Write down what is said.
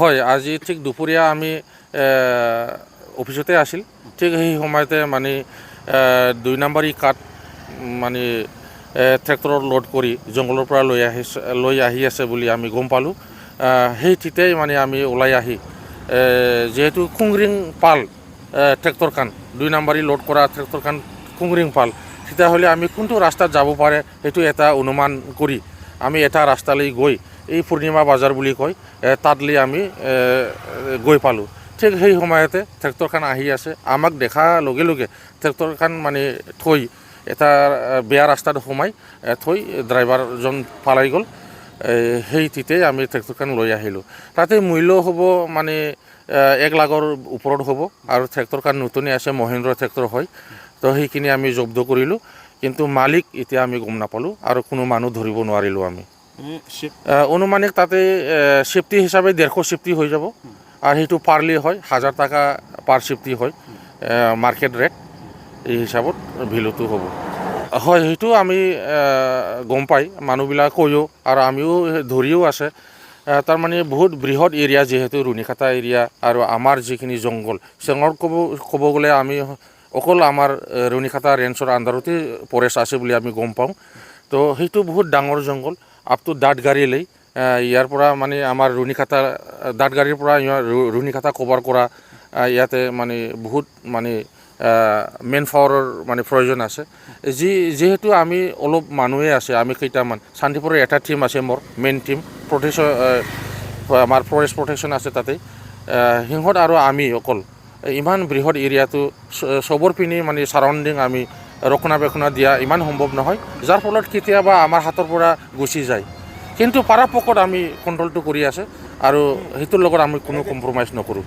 হয়, আজি ঠিক দুপৰীয়া আমি অফিচতে আছিল। ঠিক সেই সময়তে মানে 2 নম্বৰী কাঠ মানে ট্ৰেক্টৰত লোড কৰি জংঘলৰ পৰা লৈ আহি আছে বুলি আমি গম পালোঁ। সেই তেতিয়াই মানে আমি ওলাই আহি যিহেতু খুংৰিং পাল ট্ৰেক্টৰখন 2 নম্বৰী লোড কৰা ট্ৰেক্টৰখন খুংৰিং পাল, তেতিয়াহ'লে আমি কোনটো ৰাস্তাত যাব পাৰে সেইটো এটা অনুমান কৰি আমি এটা ৰাস্তালৈ গৈ এই পূৰ্ণিমা বজাৰ বুলি কয় তাতলৈ আমি গৈ পালোঁ। ঠিক সেই সময়তে ট্ৰেক্টৰখন আহি আছে, আমাক দেখা লগে লগে ট্ৰেক্টৰখন মানে থৈ এটা বেয়া ৰাস্তাত সোমাই থৈ ড্ৰাইভাৰজন পলাই গ'ল। সেই তেতিয়াই আমি ট্ৰেক্টৰখন লৈ আহিলোঁ। তাতে মূল্য হ'ব মানে 1 লাখৰ ওপৰত হ'ব আৰু ট্ৰেক্টৰখন নতুনে আছে, মহেন্দ্ৰ ট্ৰেক্টৰ হয়। তো সেইখিনি আমি জব্দ কৰিলোঁ, কিন্তু মালিক এতিয়া আমি গম নাপালোঁ আৰু কোনো মানুহ ধৰিব নোৱাৰিলোঁ আমি। অনুমানিক তাতে চেফটি হিচাপে 150 চেফটি হৈ যাব আৰু সেইটো পাৰলি হয় 1000 টকা পাৰ চেফটি হয় মাৰ্কেট ৰেট, এই হিচাপত ভেলুটো হ'ব। হয়, সেইটো আমি গম পাই মানুহবিলাক কৈও আৰু আমিও ধৰিও আছে। তাৰমানে বহুত বৃহৎ এৰিয়া যিহেতু ৰুণিখাতা এৰিয়া আৰু আমাৰ যিখিনি জংঘল ক'ব গ'লে আমি অকল আমাৰ ৰুণিখাতা ৰেঞ্জৰ আণ্ডাৰতে ফৰেষ্ট আছে বুলি আমি গম পাওঁ। তো সেইটো বহুত ডাঙৰ জংঘল আপ টু দাঁতগাড়ীলৈ। ইয়াৰ পৰা মানে আমাৰ ৰুণিখাতা দাঁতগাড়ীৰ পৰা ৰুণিখাতা কভাৰ কৰা ইয়াতে মানে বহুত মানে মেন পাৱাৰৰ মানে প্ৰয়োজন আছে। যিহেতু আমি অলপ মানুহে আছে, আমি কেইটামান শান্তিপুৰৰ এটা টীম আছে, মোৰ মেইন টীম প্ৰটেকশ্যন, আমাৰ ফৰেষ্ট প্ৰটেকশ্যন আছে তাতে। সিহঁত আৰু আমি অকল ইমান বৃহৎ এৰিয়াটো চবৰ পিনে মানে ছাৰাউণ্ডিং আমি ৰক্ষণাবেক্ষণ দিয়া ইমান সম্ভৱ নহয়, যাৰ ফলত কেতিয়াবা আমাৰ হাতৰ পৰা গুচি যায়। কিন্তু পৰাপক্ষত আমি কণ্ট্ৰলটো কৰি আছে আৰু সেইটোৰ লগত আমি কোনো কম্প্ৰমাইজ নকৰোঁ।